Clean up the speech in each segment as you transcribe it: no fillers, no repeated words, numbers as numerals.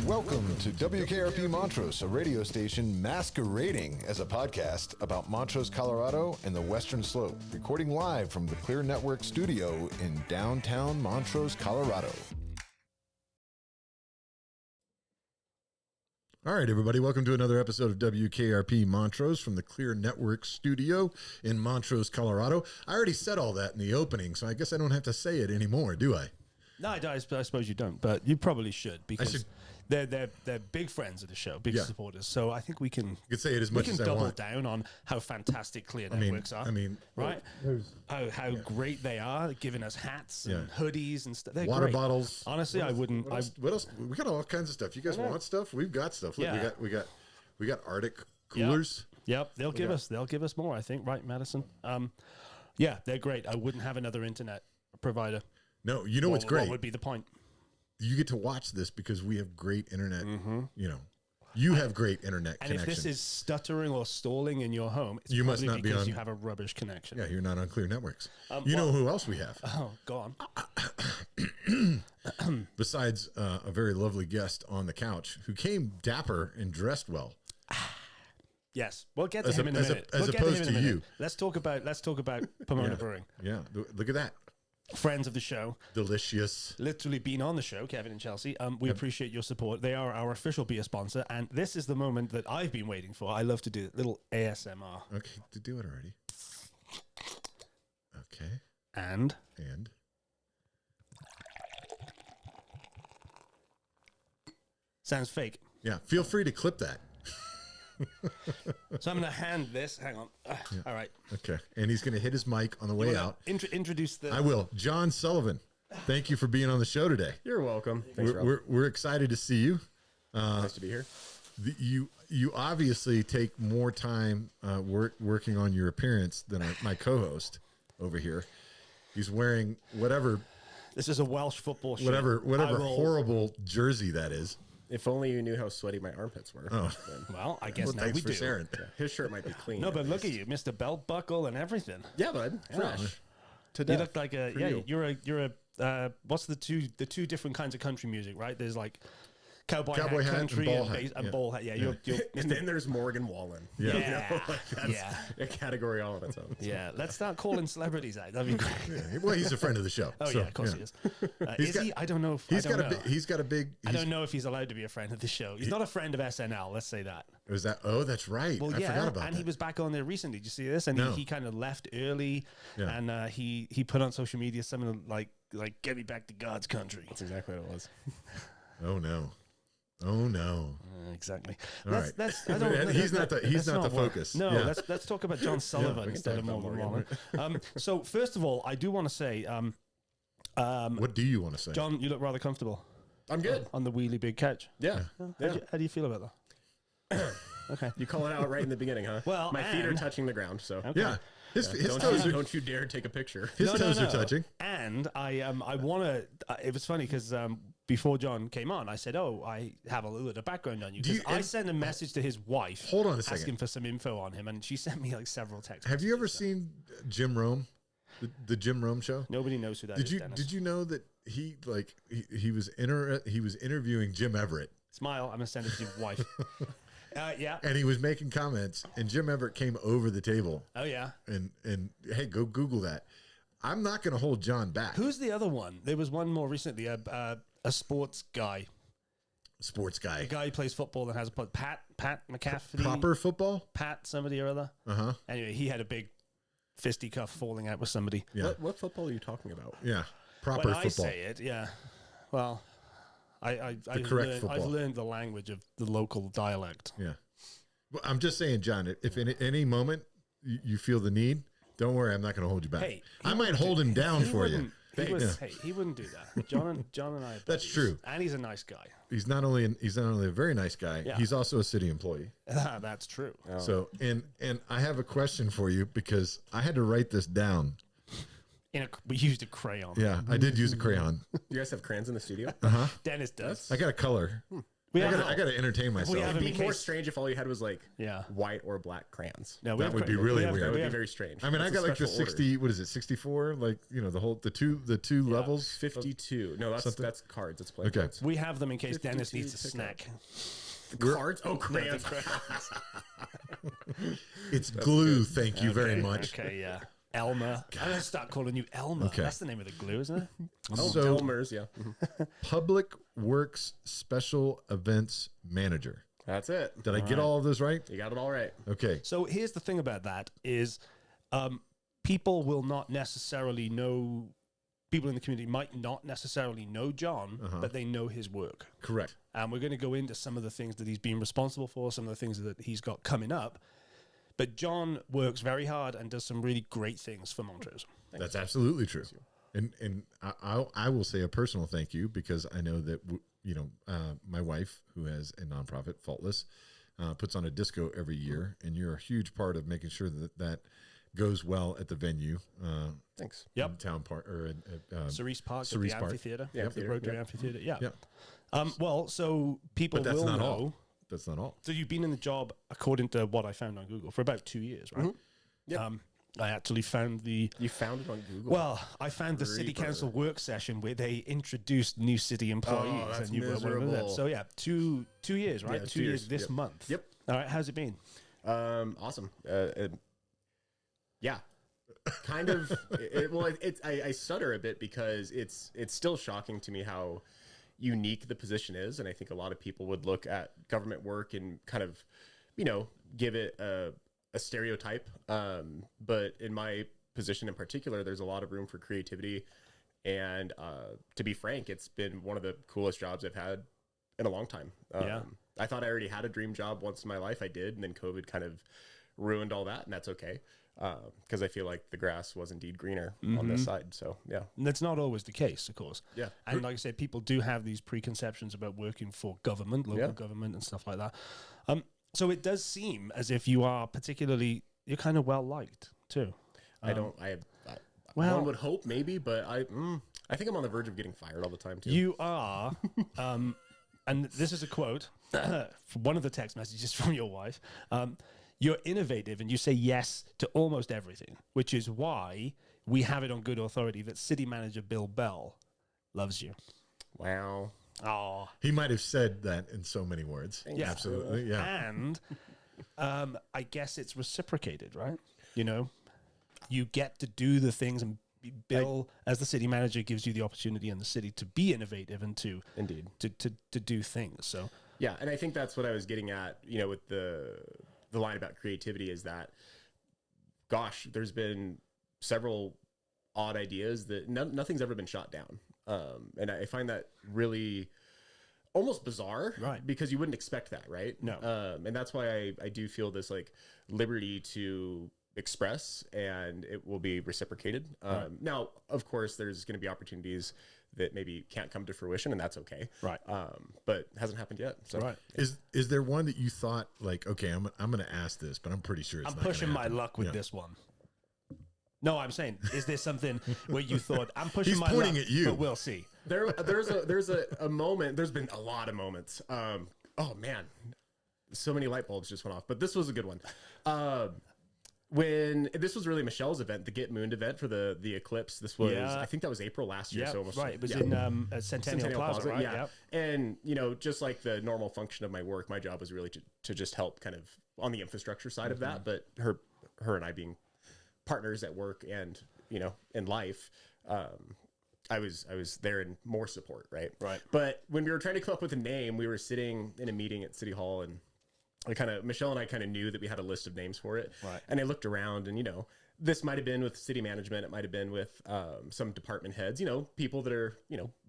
Welcome to WKRP Montrose, a radio station masquerading as a podcast about Montrose, Colorado and the Western Slope, recording live from the Clear Network studio in downtown Montrose, Colorado. All right, everybody, welcome to another episode of WKRP Montrose from the Clear Network studio in Montrose, Colorado. I already said all that in the opening, so I guess I don't have to say it anymore, do I? No, I suppose you don't, but you probably should because they're big friends of the show, big supporters. So I think we can say it as much as I want. double down on how fantastic Clear Networks are. Right? How great they are, giving us hats and hoodies and stuff. They're water great. bottles. Honestly, I wouldn't. What else? We got all kinds of stuff. You guys want stuff? We've got stuff. Look, we got Arctic coolers. Yep. They'll give us more. I think. Right, Madison. Yeah, they're great. I wouldn't have another internet provider. No, you know what's great? What would be the point? You get to watch this because we have great internet. You know, you have great internet connection. And if this is stuttering or stalling in your home, it's you probably must not because be on, you have a rubbish connection. Yeah, you're not on Clear Networks. You know who else we have? Oh, go on. Besides a very lovely guest on the couch who came dapper and dressed well. Yes, we'll get to him in a minute. As opposed to you. Let's talk about Pomona Brewing. Yeah, look at that. Friends of the show. Delicious. Literally been on the show, Kevin and Chelsea. We appreciate your support. They are our official beer sponsor, and this is the moment that I've been waiting for. I love to do a little ASMR. Okay, to do it already. Okay. And sounds fake. Yeah, feel free to clip that. So I'm going to hand this. Hang on. All right. Okay. And he's going to hit his mic on the way out. Introduce the... I will. Jon Sullivan, thank you for being on the show today. You're welcome. Thanks, we're excited to see you. Nice to be here. You obviously take more time working on your appearance than my co-host over here. He's wearing whatever... This is a Welsh football shirt. Whatever horrible jersey that is. If only you knew how sweaty my armpits were. Oh. Well, I guess now we do. Sharing. Yeah, his shirt might be clean. No, but look at you, Mr. Belt Buckle and everything. Yeah, bud. Fresh. To you death. look like you're a what's the two different kinds of country music, right? There's like cowboy hat country and ball hat. Yeah, you're and then there's Morgan Wallen. Yeah. That's a category all on its own. So. Yeah, let's start calling celebrities out. That'd be great. Yeah. Well, he's a friend of the show. Oh, yeah, of course he is. Is he? I don't know. He's got a big... I don't know if he's allowed to be a friend of the show. He's not a friend of SNL, let's say that. Was that? Oh, that's right. Well, I forgot about that. And he was back on there recently. Did you see this? And he kind of left early, and he put on social media something like "Get me back to God's country." That's exactly what it was. Oh, no. Oh no! Exactly. All right. He's not the focus. No, let's talk about Jon Sullivan instead of Morgan Wallen. So first of all, I do want to say, what do you want to say, John? You look rather comfortable. I'm good on the wheelie big couch. Yeah. How do you feel about that? Okay, you call it out right in the beginning, huh? Well, my feet are touching the ground, so okay. Yeah. His toes don't you dare take a picture. His toes are touching. And I want to. It was funny because before John came on, I said, "Oh, I have a little bit of background on you." Because I sent a message to his wife. Hold on a second. Asking for some info on him, and she sent me like several texts. Have you ever seen Jim Rome, the Jim Rome show? Nobody knows who that is. Did you know that he was interviewing Jim Everett? Smile. I'm gonna send it to your wife. Yeah. And he was making comments, and Jim Everett came over the table. Oh yeah. And hey, go Google that. I'm not going to hold John back. Who's the other one? There was one more recently. A sports guy. Sports guy. A guy who plays football and has a Pat McCaffrey. Proper football. Pat somebody or other. Anyway, he had a a fisticuff falling out with somebody. Yeah. What football are you talking about? Yeah. Proper when football. I say it, yeah. Well. I've football. learned the language of the local dialect. Yeah. Well, I'm just saying, John, if in any moment you feel the need, don't worry, I'm not going to hold you back. Hey, I might hold him down for you. He wouldn't do that. John and I. That's true. And he's a nice guy. He's not only a very nice guy. Yeah. He's also a city employee. That's true. Oh. So and I have a question for you because I had to write this down. We used a crayon. Yeah, I did use a crayon. You guys have crayons in the studio? Dennis does. I got a color. I gotta entertain myself. have It'd in be more case- strange if all you had was like Yeah. white or black crayons. No, That would be really That weird. would be very strange. I mean, I It's a got like the special 60. What is it? 64? Like the two levels. 52. No, that's cards. That's playing Okay. cards. We have them in case Dennis 52 needs a pick snack. The cards? Oh, crayons. It's glue. Thank you very much. Okay, yeah. Elmer. I'm going to start calling you Elmer. Okay. That's the name of the glue, isn't it? So, Elmer's, yeah. PublicWorks Special Events Manager. That's it. Did I get all of those right? You got it all right. Okay. So here's the thing about that is people will not necessarily know, people in the community might not necessarily know John, but they know his work. Correct. And we're going to go into some of the things that he's been responsible for, some of the things that he's got coming up. But John works very hard and does some really great things for Montrose. That's absolutely true. And I will say a personal thank you because I know that my wife, who has a nonprofit, Faultless, puts on a disco every year, and you're a huge part of making sure that goes well at the venue. Thanks. Yep. In Town Park or at Cerise Park, Cerise at the Park. amphitheater. Yeah, The Rotary Amphitheater. Yeah. Yeah. Well, so people But that's will not know. all. That's not all. So you've been in the job, according to what I found on Google, for about 2 years, right? Yep. I actually found the... You found it on Google. Well, I found the city council work session where they introduced new city employees. that's and you were one of them. miserable. So yeah, two years, right? Yeah, 2 2 years years. this Yep. month. Yep. All right, how's it been? Awesome. Yeah. Kind of. I stutter a bit because it's still shocking to me how unique the position is, and I think a lot of people would look at government work and kind of, give it a stereotype. But in my position in particular, there's a lot of room for creativity, and to be frank, it's been one of the coolest jobs I've had in a long time. Yeah. I thought I already had a dream job once in my life. I did, and then COVID kind of ruined all that, and that's okay. Because I feel like the grass was indeed greener on this side. So, yeah. And that's not always the case, of course. Yeah. And like I said, people do have these preconceptions about working for government, local government and stuff like that. So it does seem as if you're kind of well liked too. One would hope maybe, but I think I'm on the verge of getting fired all the time too. You are, and this is a quote from one of the text messages from your wife. You're innovative and you say yes to almost everything, which is why we have it on good authority that City Manager Bill Bell loves you. Wow. Oh, He might have said that in so many words. yeah. Absolutely. Yeah. And I guess it's reciprocated, right? You get to do the things, and Bill, as the city manager, gives you the opportunity in the city to be innovative and to Indeed. to do things. So Yeah, and I think that's what I was getting at, with the line about creativity is that, gosh, there's been several odd ideas that nothing's ever been shot down. And I find that really almost bizarre, Right. because you wouldn't expect that, right? No. And that's why I do feel this like liberty to express, and it will be reciprocated. Now, of course, there's going to be opportunities that maybe can't come to fruition, and that's okay. Right. But it hasn't happened yet. So right. Is there one that you thought like, okay, I'm going to ask this, but I'm pretty sure it's I'm not pushing gonna my happen. luck with Yeah. this one. No, I'm saying, is there something where you thought I'm pushing He's my pointing luck, at you. but we'll see. there's a moment. There's been a lot of moments. Oh man, so many light bulbs just went off. But this was a good one. When this was really Michelle's event, the Get Mooned event for the eclipse. This was, Yeah. I think that was April last year. Yeah, So almost right. It was yeah. in Centennial Plaza, right? Yeah. Yep. And, just like the normal function of my work, my job was really to just help kind of on the infrastructure side of that. But her and I being partners at work and, in life, I was there in more support. Right. Right. But when we were trying to come up with a name, we were sitting in a meeting at City Hall, and Michelle and I kind of knew that we had a list of names for it. Right. And I looked around, and, this might have been with city management. It might have been with some department heads, people that are,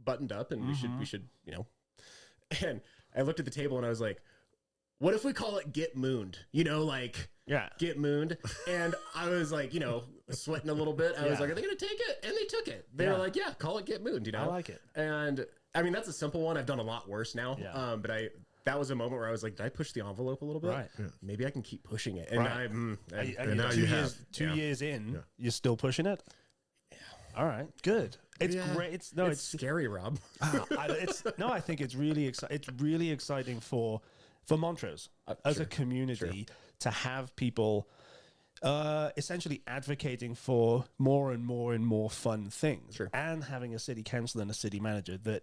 buttoned up, and we should, and I looked at the table and I was like, what if we call it Get Mooned? Yeah. Get Mooned. And I was like, sweating a little bit. I was Yeah. like, are they going to take it? And they took it. They Yeah. were like, yeah, call it Get Mooned, I like it. And I mean, that's a simple one. I've done a lot worse now. Yeah. But that was a moment where I was like, did I push the envelope a little bit? Right. Yeah. Maybe I can keep pushing it. And Right. I And now 2 you years, have. 2 Yeah. years in, Yeah. you're still pushing it? Yeah. All right, good. It's great. It's scary, Rob. I think it's really exciting. It's really exciting for Montrose as a community to have people essentially advocating for more and more and more fun things, and having a city council and a city manager that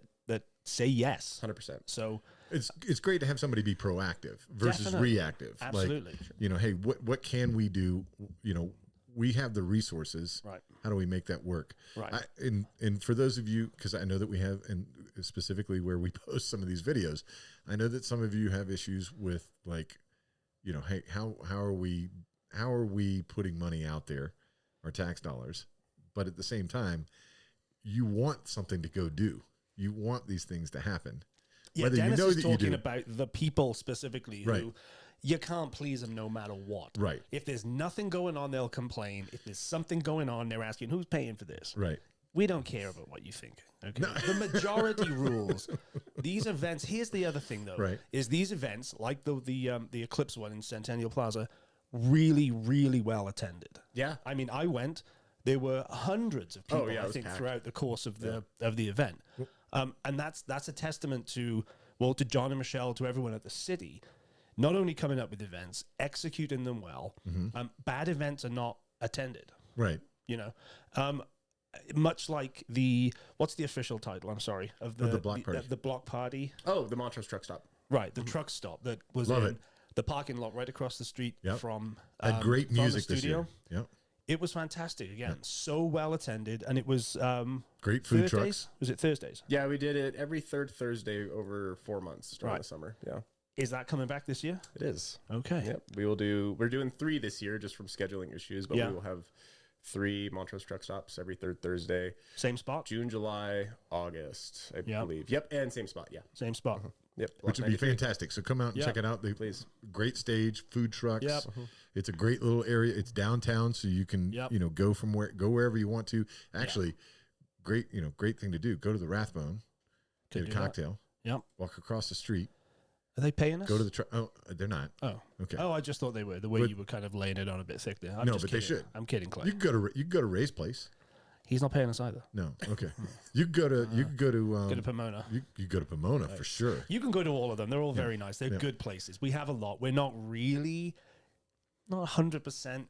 say yes, 100%. So it's great to have somebody be proactive versus reactive. Absolutely. Like, you know, hey, what can we do? You know, we have the resources. Right. How do we make that work? Right. And for those of you, because I know that we have, and specifically where we post some of these videos, I know that some of you have issues with, like, you know, hey, how are we putting money out there, our tax dollars, but at the same time, you want something to go do. You want these things to happen. Yeah, whether Dennis you know is that talking you do. about the people specifically who you can't please them no matter what. Right. If there's nothing going on, they'll complain. If there's something going on, they're asking, who's paying for this? Right. We don't care about what you think. Okay. No. The majority rules. These events. Here's the other thing, though. Right. Is these events like the Eclipse one in Centennial Plaza, really, really well attended. Yeah. I mean, I went. There were hundreds of people, I think, packed throughout the course of the event, and that's a testament to John and Michelle, to everyone at the city, not only coming up with events, executing them well. Bad events are not attended. Right. You know, much like what's the official title? I'm sorry, of the block party. The block party. Oh, the Montrose truck stop. Right, the truck stop that was in the parking lot right across the street from had great from the music this studio. year. Yep. It was fantastic. Again, so well attended, and it was great food Thursdays? trucks. Was it Thursdays? Yeah, we did it every third Thursday over 4 months during the summer. Yeah. Is that coming back this year? It is. Okay. Yep. We're doing 3 this year just from scheduling issues, but we will have 3 Montrose truck stops every third Thursday. Same spot? June, July, August, I believe. Yep, and same spot, yeah. Same spot. Yep. Which would be fantastic. So come out and check it out. Please. Great stage, food trucks. Yep. It's a great little area. It's downtown, so you can go wherever you want to. Actually, great thing to do. Go to the Rathbone, get a cocktail. Yep. Walk across the street. Are they paying us? Go to the oh, they're not. Oh, okay. Oh, I just thought they were. The way you were kind of laying it on a bit thick there. I'm no, just but kidding. they should. I'm kidding, Clay. You can go to Ray's place. He's not paying us either. No. Okay. You can go to Pomona. You go to Pomona for sure. You can go to all of them. They're all very nice. They're good places. We have a lot. We're not 100%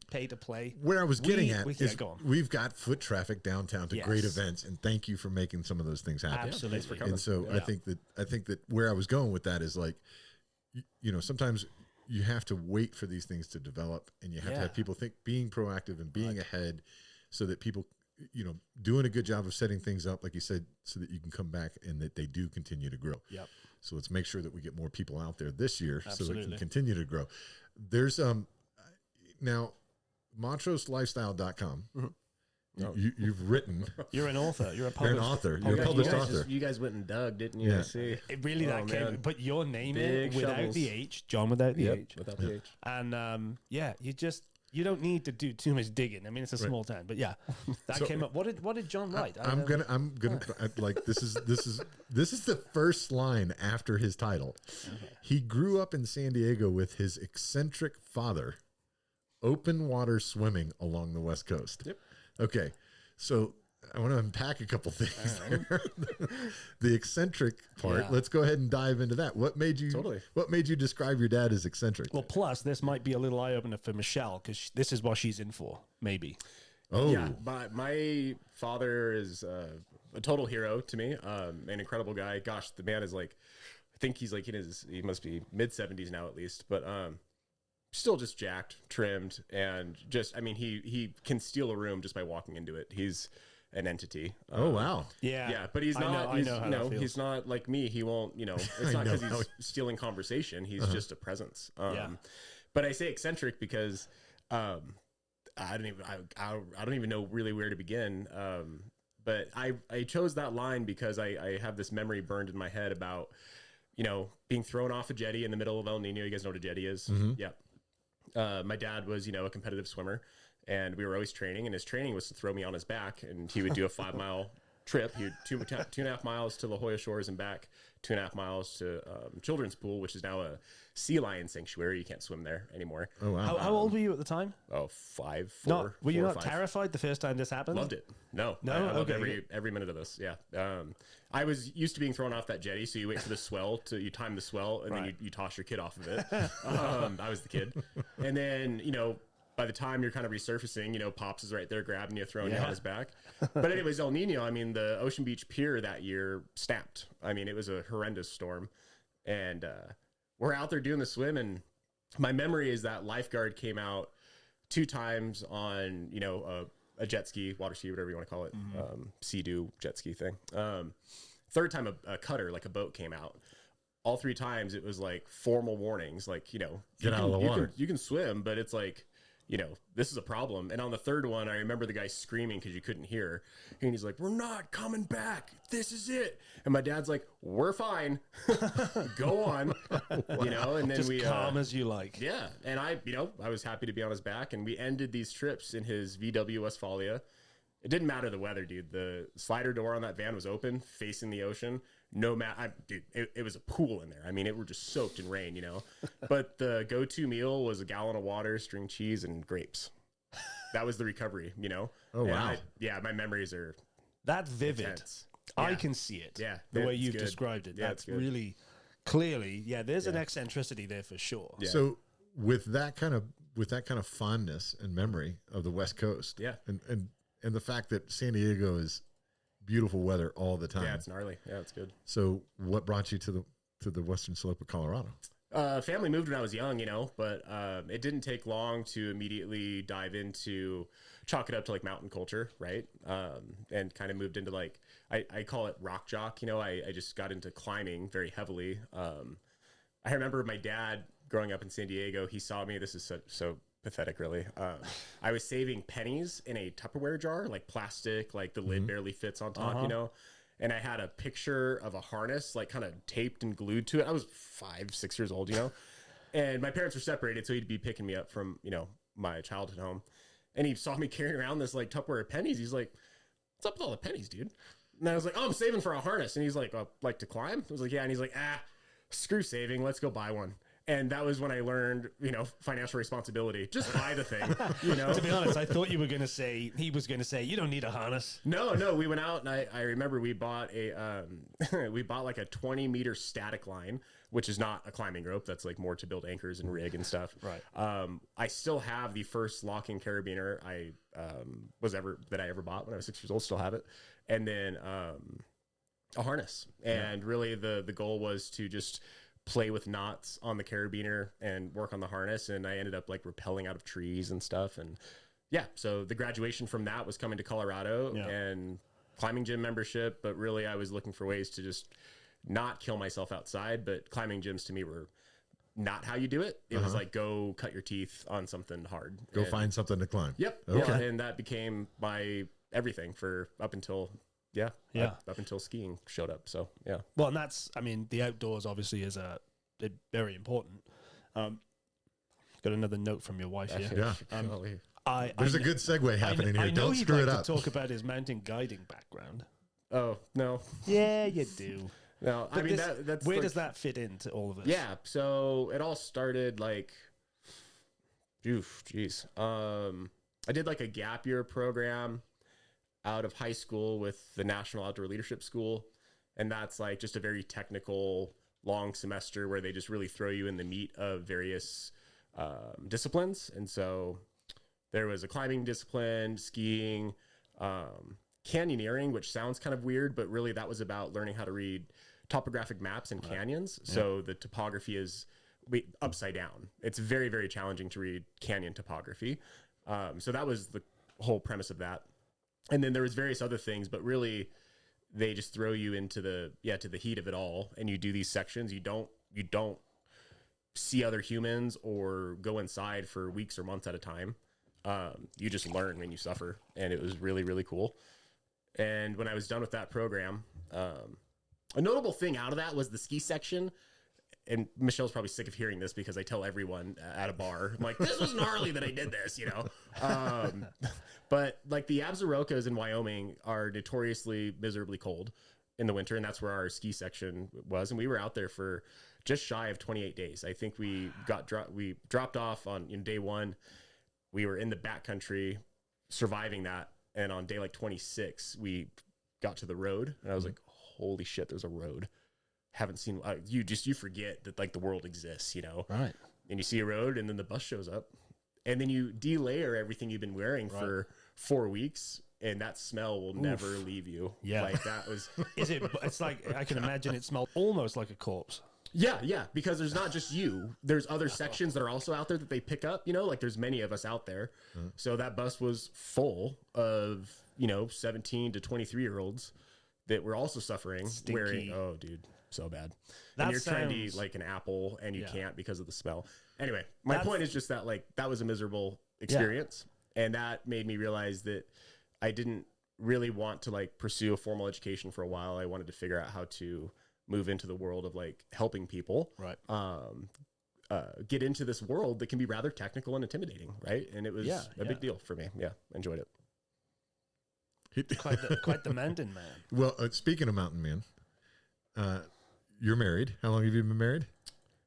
pay to play. Where I was getting at is go on. We've got foot traffic downtown to great events, and thank you for making some of those things happen. Absolutely. And so I think that where I was going with that is, like, you know, sometimes you have to wait for these things to develop, and you have to have people being proactive and being ahead, so that people, you know, doing a good job of setting things up, like you said, so that you can come back and that they do continue to grow. Yep. So let's make sure that we get more people out there this year so it can Absolutely. continue to grow. There's now MontroseLifestyle.com. You've written. You're an author. You're a You're published an author. You're a published author. You guys went and dug, didn't you? Yeah. See, That came. Put your name in Big without shovels. the H. John without the H. without the H. And you don't need to do too much digging. I mean, it's a small town, but that came up. What did John write? I'm gonna like this is the first line after his title. Okay. He grew up in San Diego with his eccentric father, open water swimming along the West Coast. Yep. Okay, so I want to unpack a couple things there. The eccentric part. Let's go ahead and dive into that. What made you describe your dad as eccentric? Well, plus this might be a little eye opener for Michelle, because this is what she's in for. Maybe. Oh, Yeah, my father is a total hero to me, an incredible guy. Gosh, the man is like, I think he's like he must be mid-70s now at least, but still just jacked, trimmed, and just, I mean, he can steal a room just by walking into it. He's an entity. Oh, wow. Yeah. But he's not. I know how that feels. He's not like me. He won't. You know, it's not because he's stealing conversation. He's just a presence. But I say eccentric because I don't even know really where to begin. But I chose that line because I have this memory burned in my head about, you know, being thrown off a jetty in the middle of El Nino. You guys know what a jetty is? Yeah. My dad was, you know, a competitive swimmer, and we were always training, and his training was to throw me on his back, and he would do a 5 mile trip here, 2.5 miles to La Jolla Shores and back, 2.5 miles to Children's Pool, which is now a sea lion sanctuary. You can't swim there anymore. Oh, wow. How old were you at the time? Oh, 5, 4. No, were you 4 or not 5. terrified the first time this happened? Loved it. No, No? I loved Okay. every minute of this. Yeah. I was used to being thrown off that jetty, so you wait for the swell you time the swell, and then you toss your kid off of it. I was the kid, and then by the time you're kind of resurfacing, Pops is right there grabbing you, throwing you on his back. But anyways, El Nino, I mean, the Ocean Beach Pier that year snapped. I mean, it was a horrendous storm, and we're out there doing the swim, and my memory is that lifeguard came out 2 times on a jet ski, water ski, whatever you want to call it, Sea-Doo jet ski thing. Third time a cutter, like a boat, came out. All 3 times it was like formal warnings, like Get out of the water. You can swim, but it's like this is a problem. And on the third one, I remember the guy screaming because you couldn't hear, and he's like, "We're not coming back. This is it." And my dad's like, "We're fine. Go on." And then Just we calm as you like. yeah, and I was happy to be on his back, and we ended these trips in his VW Westfalia. It didn't matter the weather, dude. The slider door on that van was open, facing the ocean. No matter, dude, it was a pool in there. I mean, it were just soaked in rain, But the go-to meal was a gallon of water, string cheese, and grapes. That was the recovery, Oh, wow. My memories are That's vivid. intense. I Yeah. can see it. Yeah, The way it's you've good. described it. Yeah, That's it's good. really clearly, there's an eccentricity there for sure. Yeah. So with that kind of fondness and memory of the West Coast, Yeah. and the fact that San Diego is beautiful weather all the time. Yeah, it's gnarly. Yeah, it's good. So what brought you to the western slope of Colorado? Family moved when I was young, but it didn't take long to immediately dive into, chalk it up to like mountain culture, right? And kind of moved into like, I call it rock jock. I just got into climbing very heavily. I remember my dad growing up in San Diego, he saw me, this is so pathetic, really. I was saving pennies in a Tupperware jar, like plastic, like the lid barely fits on top, and I had a picture of a harness, like kind of taped and glued to it. I was 5, 6 years old, and my parents were separated, so he'd be picking me up from, my childhood home, and he saw me carrying around this like Tupperware of pennies. He's like, "What's up with all the pennies, dude?" And I was like, "Oh, I'm saving for a harness." And he's like, "Like to climb?" I was like, "Yeah." And he's like, "Screw saving. Let's go buy one." And that was when I learned, financial responsibility. Just buy the thing, To be honest, I thought he was going to say, you don't need a harness. No, we went out, and I remember we bought like a 20-meter static line, which is not a climbing rope. That's like more to build anchors and rig and stuff. Right. I still have the first locking carabiner I ever bought when I was 6 years old. Still have it. And then a harness. And really the goal was to just play with knots on the carabiner and work on the harness, and I ended up like rappelling out of trees and stuff. And so the graduation from that was coming to Colorado and climbing gym membership, but really I was looking for ways to just not kill myself outside. But climbing gyms to me were not how you do it. It was like, go cut your teeth on something hard, Go find something to climb. Yep. Okay. Yeah, and that became my everything for up until skiing showed up. So yeah. Well, and that's, the outdoors obviously is very important. Got another note from your wife here. Yeah. There's a good segue happening here. I know Don't he'd screw like it up. to talk about his mountain guiding background. Oh no. Yeah, you do. No, But that's where like, does that fit into all of this? Yeah, so it all started like, I did like a gap year program out of high school with the National Outdoor Leadership School, and that's like just a very technical long semester where they just really throw you in the meat of various disciplines. And so there was a climbing discipline, skiing, canyoneering, which sounds kind of weird, but really that was about learning how to read topographic maps and canyons. So the topography is upside down. It's very, very challenging to read canyon topography. So that was the whole premise of that. And then there was various other things, but really they just throw you into the heat of it all. And you do these sections. You don't see other humans or go inside for weeks or months at a time. You just learn when you suffer. And it was really, really cool. And when I was done with that program, a notable thing out of that was the ski section. and Michelle's probably sick of hearing this because I tell everyone at a bar, I'm like, this was gnarly that I did this, you know? But like the Absarokas in Wyoming are notoriously miserably cold in the winter. And that's where our ski section was. And we were out there for just shy of 28 days. I think we dropped off on day one. We were in the backcountry surviving that. And on day like 26, we got to the road and I was like, holy shit, there's a road. Haven't seen, you forget that like the world exists, you know? Right. And you see a road and then the bus shows up and then you delayer everything you've been wearing for 4 weeks. And that smell will never leave you. Yeah. Like that was, It's like, I can imagine it smelled almost like a corpse. yeah. Because there's not just you, there's other sections that are also out there that they pick up, you know, like there's many of us out there. So that bus was full of, you know, 17 to 23-year-olds that were also suffering, wearing, oh dude, so bad. And you're trying to eat like an apple and you can't because of the smell. Anyway, my point is just that like, that was a miserable experience. And that made me realize that I didn't really want to like pursue a formal education for a while. I wanted to figure out how to move into the world of like helping people, right? Get into this world that can be rather technical and intimidating, right? And it was a big deal for me. Yeah, enjoyed it. Quite the mountain man. Well, speaking of mountain man, you're married. How long have you been married?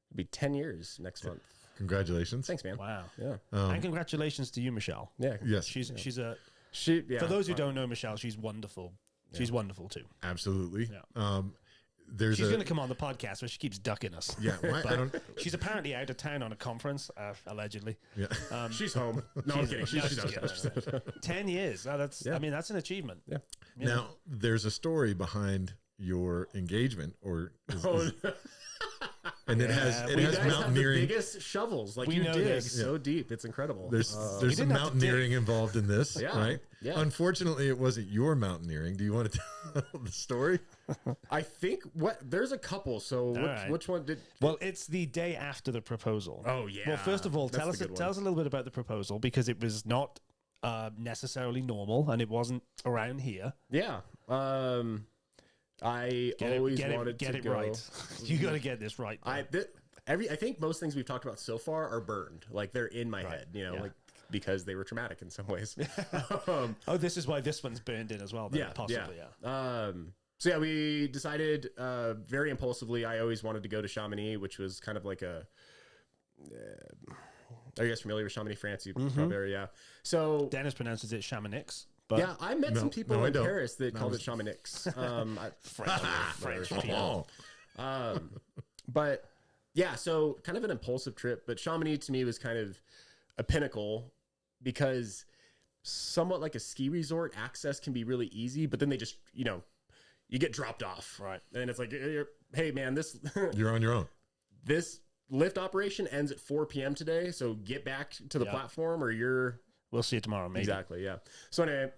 It'll be 10 years next month. Congratulations. Thanks, man. Wow. Yeah. And congratulations to you, Michelle. Yeah. Yes. She's yeah. For those who don't know Michelle, she's wonderful. She's wonderful too. Absolutely. Yeah. She's going to come on the podcast, but she keeps ducking us. Yeah. I don't. She's apparently out of town on a conference, allegedly. Yeah. She's home. No, I'm kidding. She's 10 years. I mean, that's an achievement. Yeah. Now, there's a story behind your engagement, and it has mountaineering. Have the biggest shovels, like We you know dig this. so deep. It's incredible. There's some mountaineering involved in this, right? Yeah. Unfortunately, it wasn't your mountaineering. Do you want to tell the story? I think there's a couple. So which one did? Well, it's the day after the proposal. Oh yeah. Well, first of all, That's tell us a little bit about the proposal because it was not necessarily normal and it wasn't around here. Yeah. I always wanted to get it go right. You got to get this right. I think most things we've talked about so far are burned. Like they're in my head, you know, like because they were traumatic in some ways. This is why this one's burned in as well. Then, possibly. So yeah, we decided very impulsively. I always wanted to go to Chamonix, which was kind of like a. Are you guys familiar with Chamonix, France? You probably are, yeah. So Dennis pronounces it Chamonix. But yeah, I met some people in Paris that called it Chamonix. French people. But yeah, so kind of an impulsive trip. But Chamonix to me was kind of a pinnacle because somewhat like a ski resort, access can be really easy, but then they just, you know, you get dropped off. Right. And it's like, hey, man, this... You're on your own. This lift operation ends at 4 p.m. today, so get back to the platform or you're... We'll see you tomorrow, maybe. Exactly, yeah. So anyway,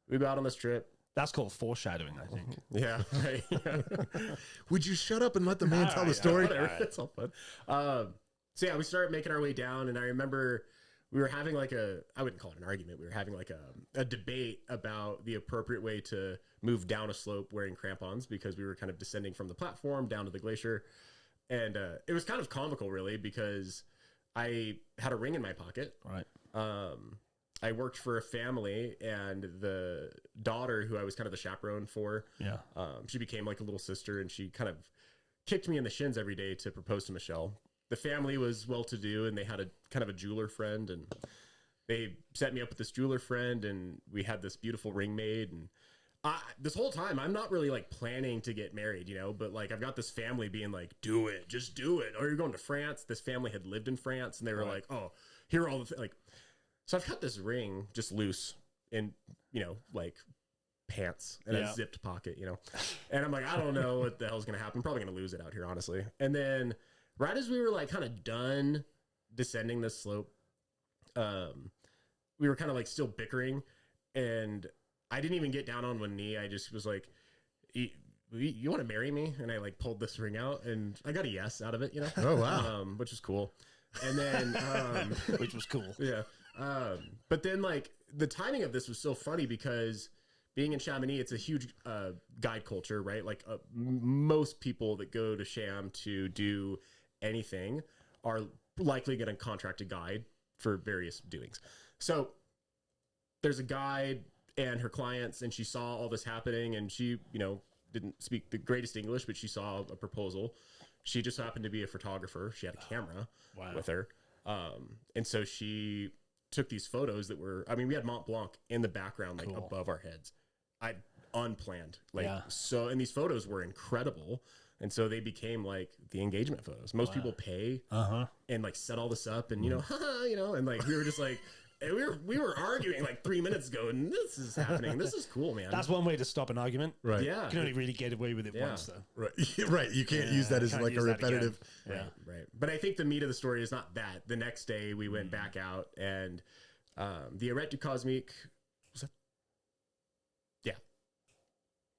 we go out on this trip. That's called foreshadowing, I think. Yeah. Right. Would you shut up and let the man tell the story? It's all fun. So yeah, we started making our way down, and I remember we were having like I wouldn't call it an argument. We were having like a debate about the appropriate way to move down a slope wearing crampons because we were kind of descending from the platform down to the glacier. And it was kind of comical, really, because I had a ring in my pocket. Right. I worked for a family, and the daughter who I was kind of the chaperone for, she became like a little sister, and she kind of kicked me in the shins every day to propose to Michelle. The family was well-to-do, and they had a kind of a jeweler friend, and they set me up with this jeweler friend, and we had this beautiful ring made. And this whole time, I'm not really like planning to get married, you know, but like I've got this family being like, do it, just do it. Or you're going to France. This family had lived in France, and they were like, oh, here are all the like. So I've got this ring just loose in, you know, like pants and a zipped pocket, you know, and I'm like, I don't know what the hell's going to happen. I'm probably going to lose it out here, honestly. And then right as we were like kind of done descending this slope, we were kind of like still bickering, and I didn't even get down on one knee. I just was like, you want to marry me? And I like pulled this ring out, and I got a yes out of it, you know? Oh, wow. Which was cool. And then, which was cool. Yeah. But then like the timing of this was so funny because being in Chamonix, it's a huge guide culture, right? Like most people that go to Cham to do anything are likely going to contract a guide for various doings. So there's a guide and her clients, and she saw all this happening, and she, didn't speak the greatest English, but she saw a proposal. She just happened to be a photographer. She had a camera with her. And so she took these photos that were, we had Mont Blanc in the background, like above our heads. Unplanned. So, and these photos were incredible. And so they became like the engagement photos. Most people pay and like set all this up and, and like, we were just like, we were arguing like 3 minutes ago, and this is happening. This is cool, man. That's one way to stop an argument. Right. Yeah. You can only really get away with it once, though. Right. Right. You can't use that as like a repetitive. Right. But I think the meat of the story is not that. The next day we went back out, and the Arête du Cosmique, was that? Yeah.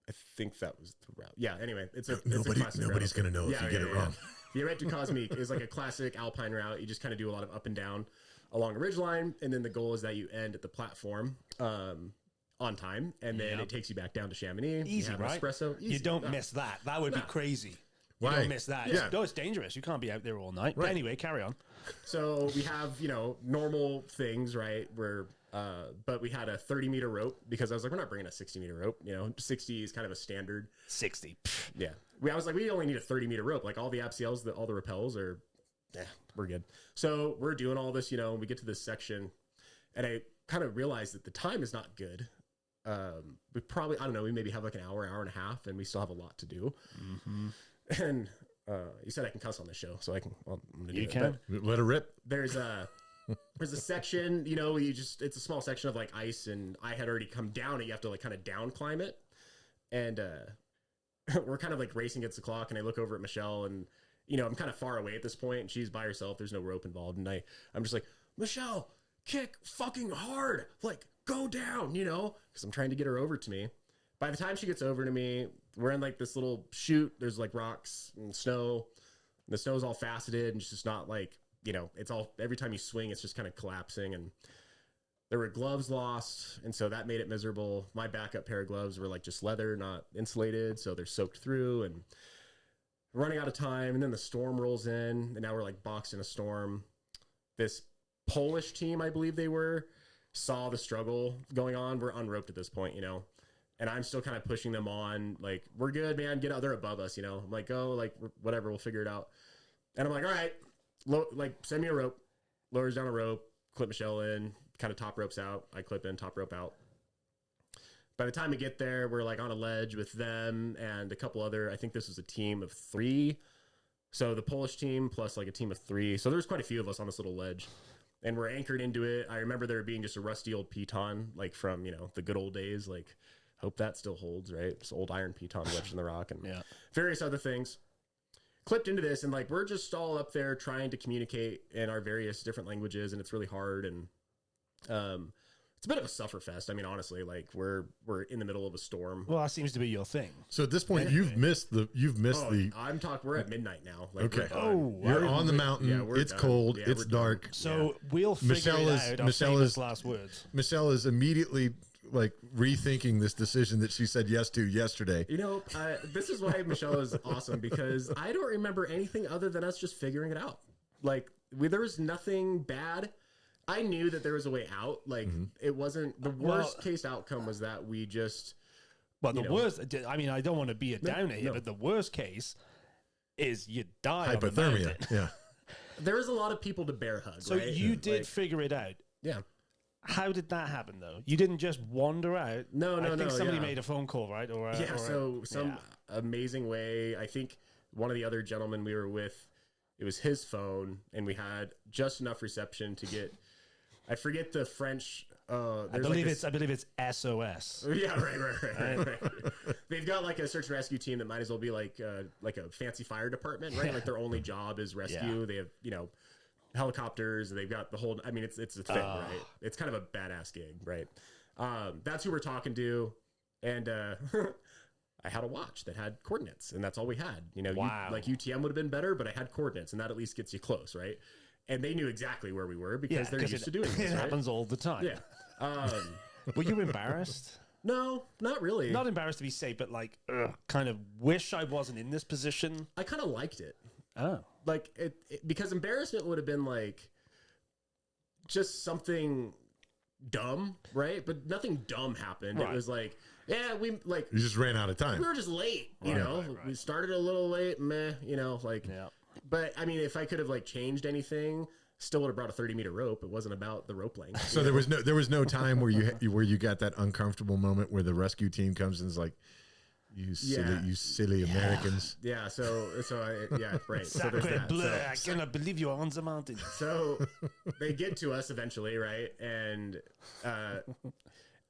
I think that was the route. Yeah. Anyway, it's a nobody's going to know if you get it wrong. The Arête du Cosmique is like a classic alpine route. You just kind of do a lot of up and down along a ridgeline, and then the goal is that you end at the platform on time, and then it takes you back down to Chamonix. Easy, right? Espresso. Easy. You don't miss that. That would be crazy. You Right. don't miss that. Yeah. It's dangerous. You can't be out there all night. But anyway, carry on. So we have, normal things, right? But we had a 30-meter rope because I was like, we're not bringing a 60-meter rope. 60 is kind of a standard. 60. Yeah. I was like, we only need a 30-meter rope. Like all the abseils, all the rappels are, we're good. So we're doing all this, we get to this section, and I kind of realized that the time is not good. We probably, I don't know, we maybe have like an hour and a half, and we still have a lot to do. And you said I can cuss on this show, so I'm going to do it. But let her rip. There's a section, it's a small section of like ice, and I had already come down it. You have to like kind of down climb it. And we're kind of like racing against the clock, and I look over at Michelle, and I'm kind of far away at this point, and she's by herself. There's no rope involved. And I'm just like, Michelle, kick fucking hard. Like, go down, because I'm trying to get her over to me. By the time she gets over to me, we're in like this little chute. There's like rocks and snow. And the snow's all faceted, and it's just not like, it's all, every time you swing, it's just kind of collapsing. And there were gloves lost, and so that made it miserable. My backup pair of gloves were like just leather, not insulated, so they're soaked through, and running out of time. And then the storm rolls in, and now we're like boxed in a storm. This Polish team, I believe they were, saw the struggle going on. We're unroped at this point, and I'm still kind of pushing them on, like, we're good, man, get out there above us, I'm like, go, like, whatever, we'll figure it out. And I'm like, all right, send me a rope. Lowers down a rope, clip Michelle in, kind of top ropes out. I clip in, top rope out. By the time we get there, we're like on a ledge with them and a couple other, I think this was a team of 3. So the Polish team plus like a team of 3. So there's quite a few of us on this little ledge, and we're anchored into it. I remember there being just a rusty old piton, like from, the good old days. Like, hope that still holds, right? This old iron piton wedged in the rock, and various other things. Clipped into this, and like, we're just all up there trying to communicate in our various different languages, and it's really hard. And it's a bit of a sufferfest. Honestly, like we're in the middle of a storm. Well, that seems to be your thing. So at this point, you've missed the. I'm talking. We're at midnight now. Like, okay. You're on the mountain. Yeah, it's done. cold. Yeah, it's dark. So we'll figure it out. Michelle's last words. Michelle is immediately like rethinking this decision that she said yes to yesterday. This is why Michelle is awesome, because I don't remember anything other than us just figuring it out. Like, there was nothing bad. I knew that there was a way out. Like, it wasn't the worst case outcome was that we just. Well, the worst. I don't want to be a downer here, but the worst case is you die. Hypothermia. Yeah. There was a lot of people to bear hug. So right? you did figure it out. Yeah. How did that happen, though? You didn't just wander out. No. I think somebody made a phone call, right? Some amazing way. I think one of the other gentlemen we were with, it was his phone, and we had just enough reception to get. I forget the French. I believe it's SOS. Yeah, right. They've got like a search and rescue team that might as well be like a fancy fire department, right? Like their only job is rescue. They have helicopters. They've got the whole. It's a thing, right? It's kind of a badass gig, right? That's who we're talking to, and I had a watch that had coordinates, and that's all we had. Like UTM would have been better, but I had coordinates, and that at least gets you close, right? And they knew exactly where we were because they're used to doing this. It happens all the time. Yeah. Were you embarrassed? No, not really. Not embarrassed to be safe, but like, kind of wish I wasn't in this position. I kind of liked it. Oh. like because embarrassment would have been like just something dumb, right? But nothing dumb happened. Right. It was like, yeah, we like You just ran out of time. we were just late, you know. right. We started a little late, meh, you know, like. Yeah. But I mean, if I could have like changed anything, still would have brought a 30-meter rope. It wasn't about the rope length. So there was no time where you got that uncomfortable moment where the rescue team comes and is like, you silly Americans. Yeah. So yeah, right. So there's Sacre that. bleu, I cannot believe you are on the mountain. So they get to us eventually, right? And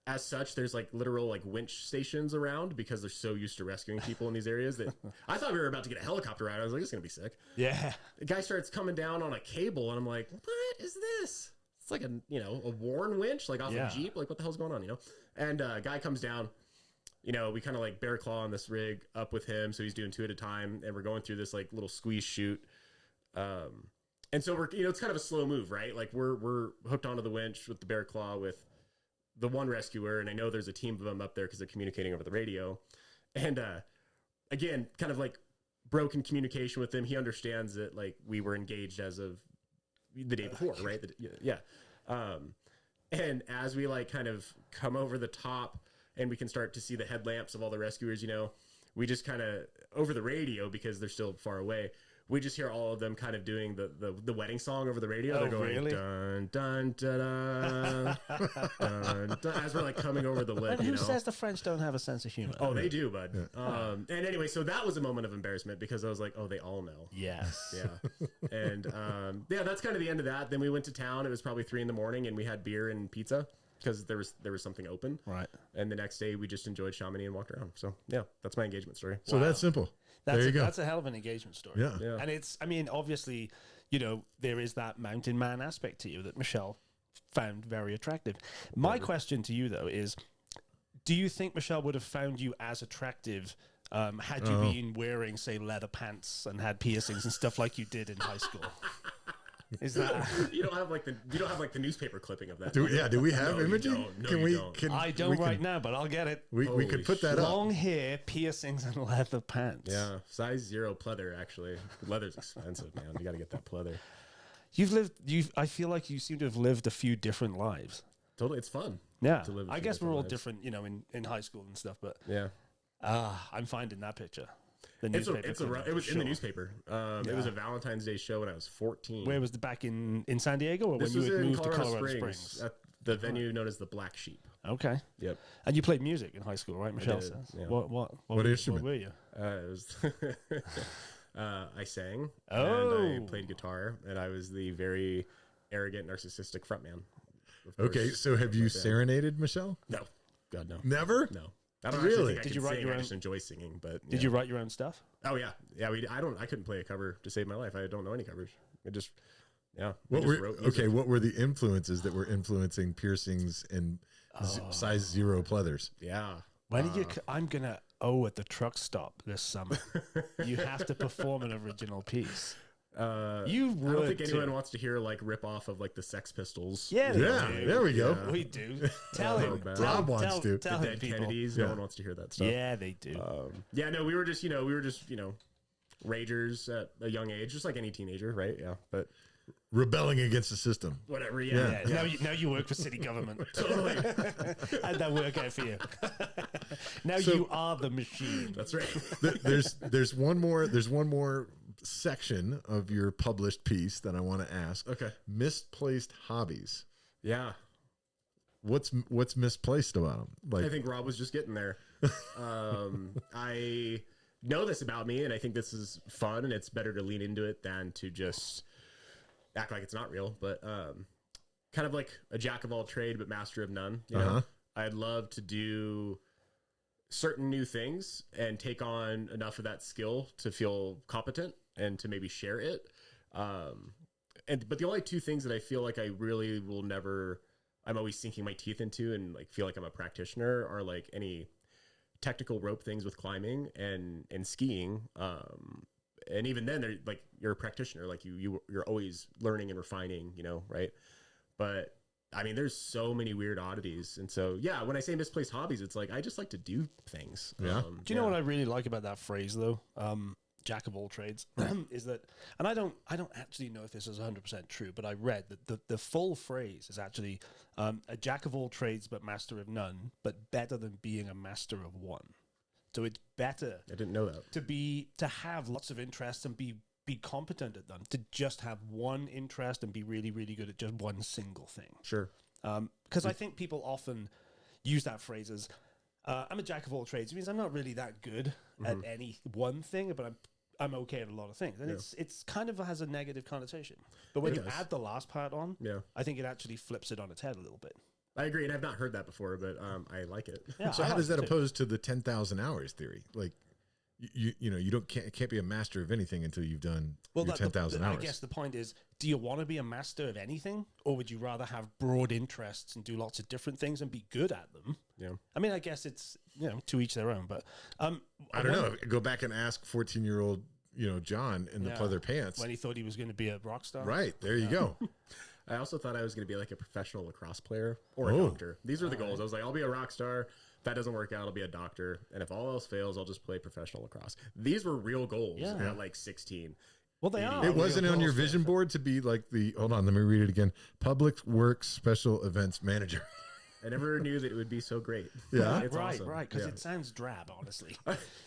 as such, there's like literal like winch stations around because they're so used to rescuing people in these areas that I thought we were about to get a helicopter ride. I was like, this is gonna be sick. Yeah. The guy starts coming down on a cable, and I'm like, what is this? It's like a worn winch, like off a Jeep. Like, what the hell's going on, you know? And guy comes down. You know, we kind of like bear claw on this rig up with him, so he's doing 2 at a time, and we're going through this like little squeeze chute. And so we're, you know, it's kind of a slow move, right? Like we're hooked onto the winch with the bear claw with the one rescuer, and I know there's a team of them up there because they're communicating over the radio. And again, kind of like broken communication with him. He understands that like we were engaged as of the day before, right? Yeah. And as we like kind of come over the top, and we can start to see the headlamps of all the rescuers, you know, we just kind of over the radio, because they're still far away, we just hear all of them kind of doing the wedding song over the radio. They're going really? dun dun dun dun, dun dun, as we're like coming over the lip. And you who know? says the French don't have a sense of humor? Oh, they do, bud. And anyway, so that was a moment of embarrassment because I was like, oh, they all know. Yes. Yeah. And yeah, that's kind of the end of that. Then we went to town. It was probably 3 a.m, and we had beer and pizza because there was something open. Right. And the next day we just enjoyed Chamonix and walked around. So yeah, that's my engagement story. So that's simple. There you go. That's a hell of an engagement story. Yeah. And it's, I mean, obviously, you know, there is that mountain man aspect to you that Michelle found very attractive. My question to you, though, is do you think Michelle would have found you as attractive had you been wearing, say, leather pants and had piercings and stuff like you did in high school? Is that you don't have like the newspaper clipping of that? Do we have imaging? I don't right now, but I'll get it. We could put that up. Long hair, piercings, and leather pants. Yeah, size 0 pleather. Actually, leather's expensive, man. You got to get that pleather. I feel like you seem to have lived a few different lives. Totally, it's fun. Yeah, to live I guess we're all lives. different, you know, in high school and stuff. But Yeah. I'm finding that picture. The It was in the newspaper. It was a Valentine's Day show when I was 14. Where was the back in San Diego, or This when was you had in moved Colorado to Colorado Springs, Springs? at the venue known as the Black Sheep. Okay. Yep. And you played music in high school, right? Michelle did, says. yeah. What instrument? What were you? It was I sang Oh. and I played guitar, and I was the very arrogant, narcissistic frontman. Of course. Okay, so have you serenaded Michelle? No, God no, Never? no. I don't Really? actually think I Did can you write sing. your I own- just enjoy singing. But Did you write your own stuff? Oh yeah, yeah. I couldn't play a cover to save my life. I don't know any covers. It just yeah. What were the influences that were influencing piercings and size 0 pleathers? Yeah. When are you? I'm gonna at the truck stop this summer. You have to perform an original piece. You I would. don't think anyone too. wants to hear like rip off of like the Sex Pistols. Yeah, they Yeah, do. there we go. Yeah. We do. Tell him. man. Rob wants to. Tell The him, Dead people. Kennedys. Yeah. No one wants to hear that stuff. Yeah, they do. Yeah, no, we were just ragers at a young age, just like any teenager, right? Yeah, but Rebelling against the system. whatever. Yeah, Yeah, now you work for city government. totally. How'd that work out for you? Now So- you are the machine. That's right. There's one more section of your published piece that I want to ask. Okay. Misplaced hobbies. Yeah, What's misplaced about them? Like I think Rob was just getting there. I know this about me, and I think this is fun, and it's better to lean into it than to just act like it's not real. But kind of like a jack of all trade, but master of none. You know, I'd love to do certain new things and take on enough of that skill to feel competent and to maybe share it. But the only 2 things that I feel like I really will never, I'm always sinking my teeth into and like feel like I'm a practitioner are like any technical rope things with climbing and skiing. And even then they're like, you're a practitioner, like you're always learning and refining, you know, right? But I mean, there's so many weird oddities. And so, yeah, when I say misplaced hobbies, it's like, I just like to do things. Yeah. Do you know what I really like about that phrase, though? jack of all trades is that, and I don't actually know if this is 100% true, but I read that the full phrase is actually a jack of all trades but master of none, but better than being a master of one. So it's better. I didn't know that. To have lots of interests and be competent at them, to just have one interest and be really, really good at just one single thing. Sure. Because I think people often use that phrase as, I'm a jack of all trades. It means I'm not really that good at any one thing, but I'm okay at a lot of things. And it's kind of has a negative connotation. But when you add the last part on, I think it actually flips it on its head a little bit. I agree, and I've not heard that before, but I like it. Yeah, so how does that oppose to the 10,000 hours theory? Like, you can't be a master of anything until you've done your 10,000 hours. I guess the point is, do you want to be a master of anything, or would you rather have broad interests and do lots of different things and be good at them? Yeah. I mean, I guess it's to each their own, but I don't know. Go back and ask 14-year-old John in the pleather pants when he thought he was going to be a rock star. Right there, you go. I also thought I was going to be like a professional lacrosse player or a doctor. These were the goals. I was like, I'll be a rock star. If that doesn't work out, I'll be a doctor. And if all else fails, I'll just play professional lacrosse. These were real goals at like 16. Well, they are. It wasn't on your vision board to be like hold on, let me read it again. PublicWorks Special Events Manager. I never knew that it would be so great. Yeah. It's awesome. Right. Because it sounds drab, honestly.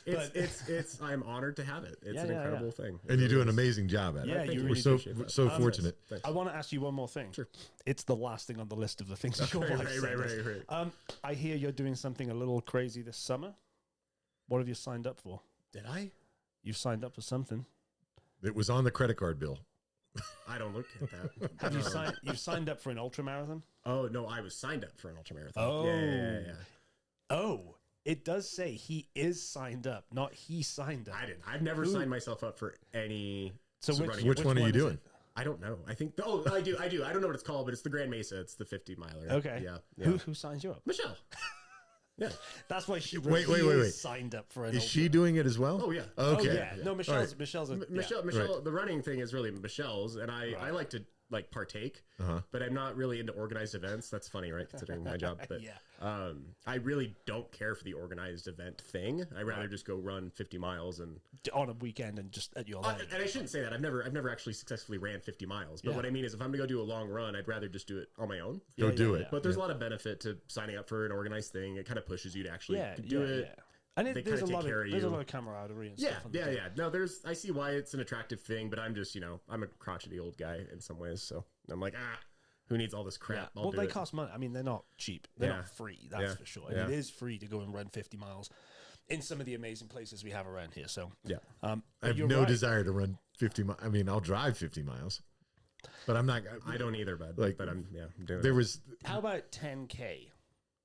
It's I'm honored to have it. It's an incredible thing. And you do an amazing job at it. Yeah, you We're really so fortunate. I want to ask you one more thing. Sure. It's the last thing on the list of the things your wife said. Right. I hear you're doing something a little crazy this summer. What have you signed up for? Did I? You've signed up for something. It was on the credit card bill. I don't look at that. Have you signed up for an ultramarathon? Oh, no, I was signed up for an ultramarathon. Oh. Yeah. Oh, it does say he is signed up, not he signed up. I didn't. I've never signed myself up for any. So which one are you doing? I don't know. I think. Oh, I do. I don't know what it's called, but it's the Grand Mesa. It's the 50 miler. Okay. Yeah. Who signs you up? Michelle. Yeah. That's why she wait. signed up for an Is she doing it as well? Oh, yeah. Okay. Oh, yeah. No, Michelle's. Michelle. Right. The running thing is really Michelle's, and I like to partake, but I'm not really into organized events. That's funny, right? Considering my job, but I really don't care for the organized event thing. I rather just go run 50 miles and on a weekend and just at your life. And I shouldn't say that. I've never actually successfully ran 50 miles. But what I mean is, if I'm gonna go do a long run, I'd rather just do it on my own. Go do it. But there's a lot of benefit to signing up for an organized thing. It kind of pushes you to actually do it. Yeah. And there's a lot of camaraderie and stuff. Yeah. No, I see why it's an attractive thing, but I'm just, I'm a crotchety old guy in some ways. So I'm like, who needs all this crap? Well, they cost money. I mean, they're not cheap. They're not free. That's for sure. And it is free to go and run 50 miles in some of the amazing places we have around here. So I have no desire to run 50 miles. I mean, I'll drive 50 miles, but I'm not. I don't either, bud. But I'm doing there it. was. How about 10K?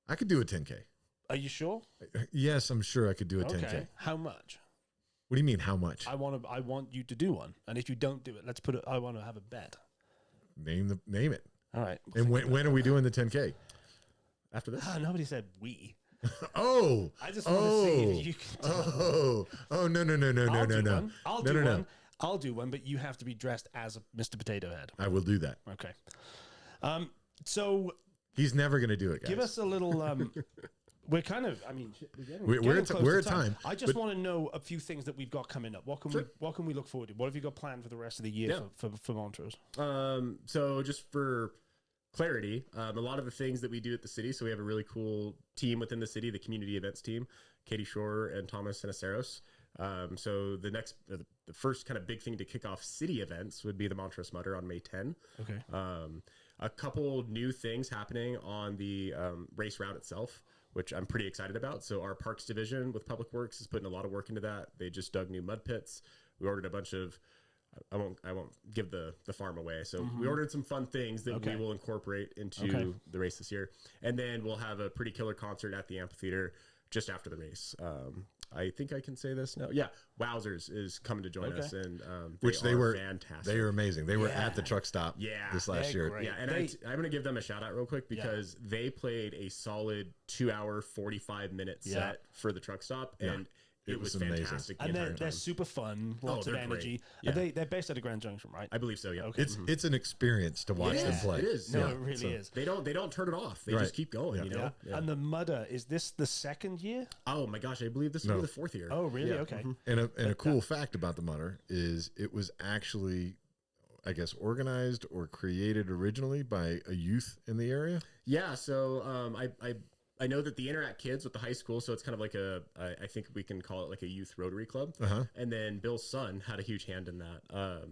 I could do a 10K. Are you sure? Yes, I'm sure I could do a 10K. Okay. How much? What do you mean, how much? I want you to do one, and if you don't do it, let's put it. I want to have a bet. Name it. All right. And when are we doing the 10K? After this? Nobody said we. Oh. I just want to see if you can. No. I'll do one. No. I'll do one, but you have to be dressed as a Mr. Potato Head. I will do that. Okay. So he's never going to do it, guys. give us a little. We're kind of. I mean, we're at time. I just want to know a few things that we've got coming up. What can we look forward to? What have you got planned for the rest of the year for Montrose? So just for clarity, a lot of the things that we do at the city. So we have a really cool team within the city, the community events team, Katie Shore and Thomas Sinaceros. So the first kind of big thing to kick off city events would be the Montrose Mutter on May 10. Okay. A couple new things happening on the race route itself, which I'm pretty excited about. So our parks division with PublicWorks is putting a lot of work into that. They just dug new mud pits. We ordered a bunch of, I won't give the farm away. So we ordered some fun things that we will incorporate into the race this year. And then we'll have a pretty killer concert at the amphitheater just after the race. I think I can say this now. Yeah, Wowzers is coming to join us, and they were fantastic. They were amazing. They were at the truck stop this last year. Great. Yeah, and I'm going to give them a shout out real quick because they played a solid 2 hour 45-minute set for the truck stop, and it was amazing. fantastic. And they're super fun, lots of they're energy. great. And they're based out of Grand Junction, right? I believe so. Yeah. Okay. It's an experience to watch them play. It is. No, it really is. They don't turn it off. They Right. just keep going. You know. Yeah. And the Mudder, is this the second year? Oh my gosh, I believe this will be the 4th year. Oh, really? Yeah. Okay. And a cool fact about the Mudder is it was actually, I guess, organized or created originally by a youth in the area. Yeah. So I know that the Interact kids with the high school, so it's kind of like I think we can call it like a youth Rotary club. And then Bill's son had a huge hand in that.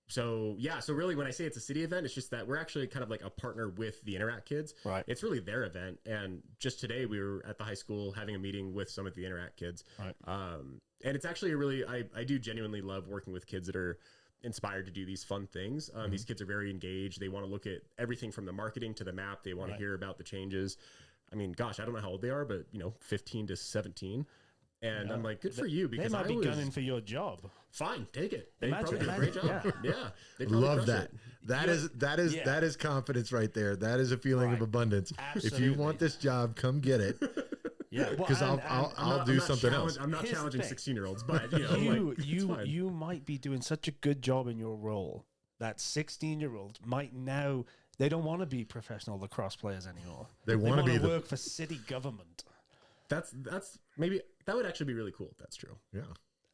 So really when I say it's a city event, it's just that we're actually kind of like a partner with the Interact kids. Right. It's really their event. And just today we were at the high school having a meeting with some of the Interact kids. Right. And it's actually I do genuinely love working with kids that are inspired to do these fun things. These kids are very engaged. They want to look at everything from the marketing to the map. They want to hear about the changes. I mean, gosh, I don't know how old they are, but 15 to 17. And I'm like, good for you, because they might be gunning for your job. Fine, take it. They Imagine, probably did a great job. Yeah. They probably Love crushed that. it. That is confidence right there. That is a feeling of abundance. If you want this job, come get it. Yeah, Because I'll do something else. I'm not Here's challenging the thing. 16-year-olds, but you might be doing such a good job in your role that 16-year-olds might now, they don't want to be professional lacrosse players anymore. They want to be the work for city government. that's maybe that would actually be really cool if that's true. yeah.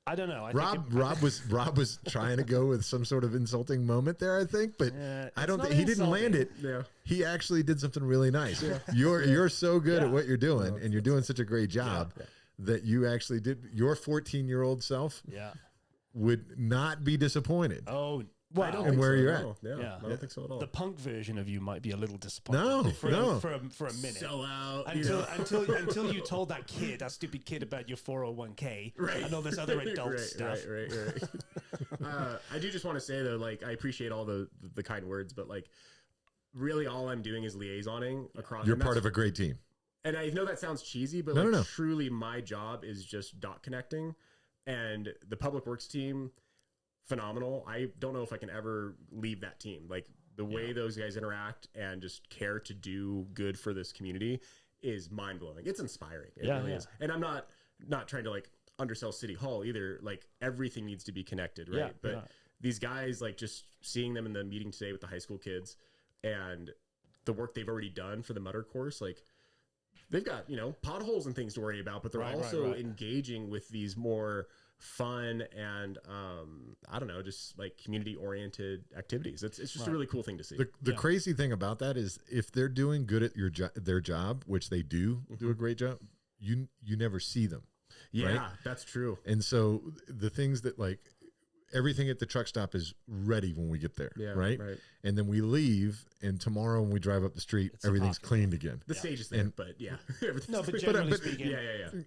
I don't know. Rob was trying to go with some sort of insulting moment there, I think, but I don't think he didn't land it. Yeah. He actually did something really nice. You're so good at what you're doing, and you're doing such a great job that you actually did. Your 14-year-old self would not be disappointed. Oh, I wow. don't And think where so you're at at. all. Yeah, I don't think so at all. The punk version of you might be a little disappointed. No, for a minute. Sell out Until you told that stupid kid about your 401k and all this other adult stuff. Right. I do just want to say though, like, I appreciate all the kind words, but like, really, all I'm doing is liaisoning across. You're part of a great team. And I know that sounds cheesy, but truly, my job is just dot connecting, and the PublicWorks team. Phenomenal. I don't know if I can ever leave that team. Like the way those guys interact and just care to do good for this community is mind blowing. It's inspiring. It really is. And I'm not trying to like undersell City Hall either. Like everything needs to be connected, right? Yeah, but these guys, like just seeing them in the meeting today with the high school kids and the work they've already done for the Mutter course, like they've got, potholes and things to worry about, but they're also engaging with these more fun and I don't know, just like community oriented activities. It's just a really cool thing to see. The crazy thing about that is if they're doing good at their job, which they do a great job, you never see them. Yeah, that's true. And so the things that like everything at the truck stop is ready when we get there, right? And then we leave, and tomorrow when we drive up the street, everything's cleaned again. The stage is there, but No, but generally speaking,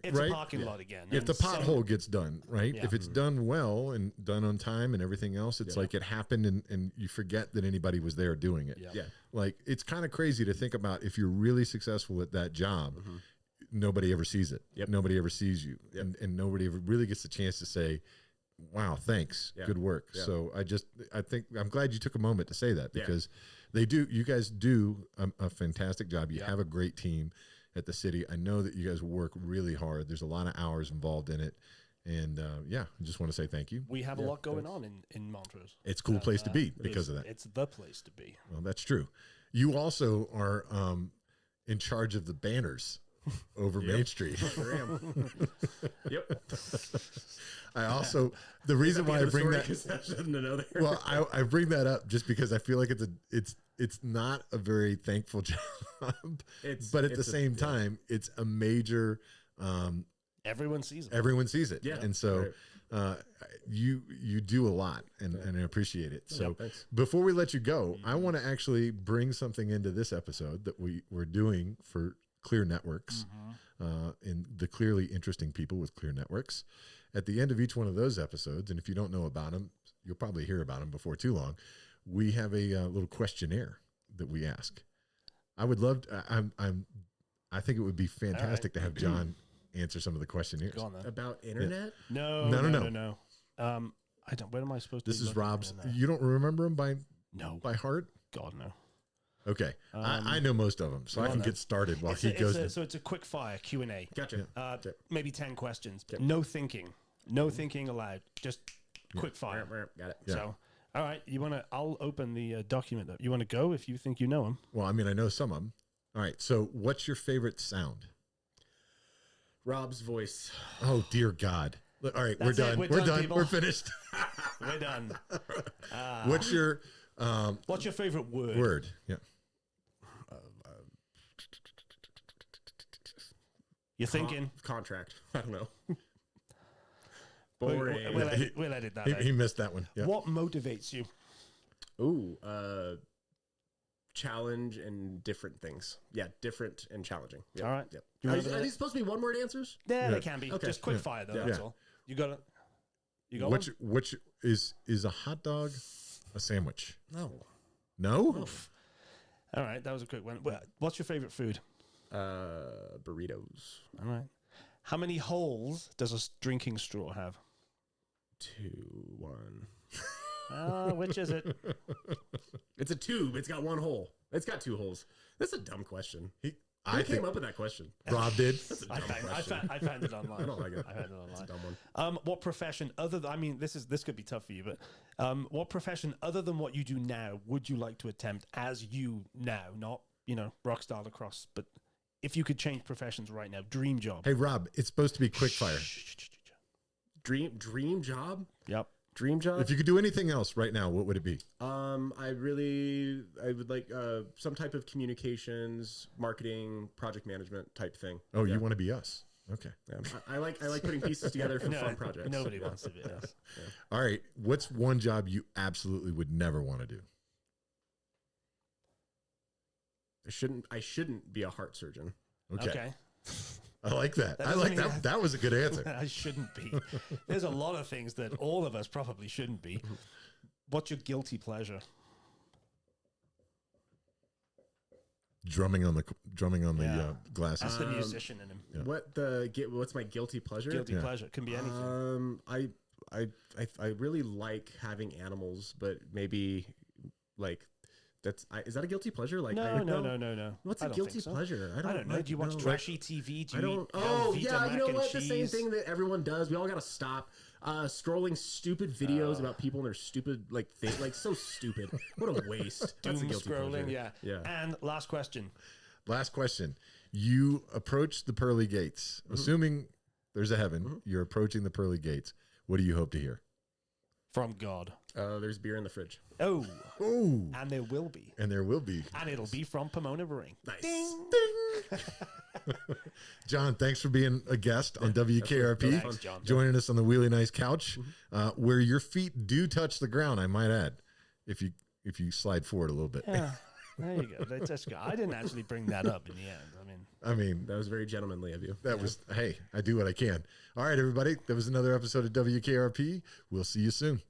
it's right? a parking lot again. If the pothole gets done, right? If it's done well and done on time and everything else, it's like it happened and you forget that anybody was there doing it. Yeah. Like it's kind of crazy to think about if you're really successful at that job, nobody ever sees it. Nobody ever sees you. And nobody ever really gets the chance to say, wow, thanks. Good work. So I think I'm glad you took a moment to say that because you guys do a fantastic job. You have a great team at the city. I know that you guys work really hard. There's a lot of hours involved in it. And I just want to say thank you. We have a lot going on in Montrose. It's a cool place to be because of that. It's the place to be. Well, that's true. You also are in charge of the banners over Main Street. I also the reason why I bring that well, I bring that up just because I feel like it's not a very thankful job, but at the same time, it's a major. Everyone sees it. Everyone sees it, and so you do a lot, and I appreciate it. So before we let you go, I want to actually bring something into this episode that we're doing for Clear Networks, and the clearly interesting people with Clear Networks. At the end of each one of those episodes, and if you don't know about them, you'll probably hear about them before too long. We have a little questionnaire that we ask. I would love. I think it would be fantastic to have John answer some of the questionnaires. Go on then. About internet. No. I don't. What am I supposed to? This is Rob's. You don't remember him by no by heart? God no. Okay. I know most of them, so I can get started while he goes. So it's a quick fire Q&A. Gotcha. Maybe 10 questions. No thinking. No thinking allowed. Just quick fire. Got it. Yeah. So, all right. I'll open the document up. You want to go if you think you know them? Well, I mean, I know some of them. All right. So what's your favorite sound? Rob's voice. Oh, dear God. All right. That's We're it. done. We're We're done, done. people. We're finished. We're done. What's your favorite word? word? Yeah. You're thinking? Contract. I don't know. We'll Boring. edit that out. He missed that one. Yeah. What motivates you? Ooh, challenge and different things. Yeah, different and challenging. Yep. All right. Yep. You Are remember that? these supposed to be one word answers? Yeah, Yeah. they can be. Okay. Just quick Yeah. fire though. Yeah. That's Yeah. all. You got it. You got one? Which is a hot dog a sandwich? No. No? All right, that was a quick one. What's your favorite food? Burritos. All right. How many holes does a drinking straw have? 2, 1. Which is it? It's a tube. It's got 1 hole. It's got 2 holes. That's a dumb question. Who I came think up with that question? Rob did. That's a dumb I question. found it online. I don't like it. I found it It's a online. dumb one. What profession other than, I mean, this could be tough for you, but what profession other than what you do now would you like to attempt as you now? Not, rock star lacrosse, but if you could change professions right now, dream job. Hey, Rob, it's supposed to be quick fire. Dream job? Yep. Dream job? If you could do anything else right now, what would it be? I would like some type of communications, marketing, project management type thing. Oh, Yeah. you want to be us? Okay. Yeah. I like putting pieces together for fun projects. Nobody Yeah. wants to be us. All right. What's one job you absolutely would never want to do? I shouldn't be a heart surgeon. Okay. I like that. That I doesn't like mean that. that- That was a good answer. I shouldn't be. There's a lot of things that all of us probably shouldn't be. What's your guilty pleasure? Drumming on the Yeah. glasses. That's the musician in him. Yeah. What's my guilty pleasure? Guilty Yeah. pleasure. Can be anything. I really like having animals, but maybe like is that a guilty pleasure? Like No. What's I a don't guilty think so. pleasure? I don't know. like- Do you watch no. trashy TV? Do I you don't. eat Oh Velveeta yeah, you know mac and what? The same cheese? thing that everyone does. We all gotta stop scrolling stupid videos about people and their stupid so stupid. What a waste. That's a Doom guilty scrolling, pleasure. yeah. And last question. Last question. You approach the pearly gates. Assuming there's a heaven, you're approaching the pearly gates. What do you hope to hear? From God. There's beer in the fridge. Oh. Oh. And there will be. And there will be. And it'll be from Pomona Brewing. Nice. Ding. John, thanks for being a guest on WKRP. Thanks, John. Joining us on the Wheelie Nice couch, where your feet do touch the ground, I might add, if you slide forward a little bit. Yeah. There you go. That's good. I didn't actually bring that up in the end. I mean, That was very gentlemanly of you. that was, hey, I do what I can. All right, everybody. That was another episode of WKRP. We'll see you soon.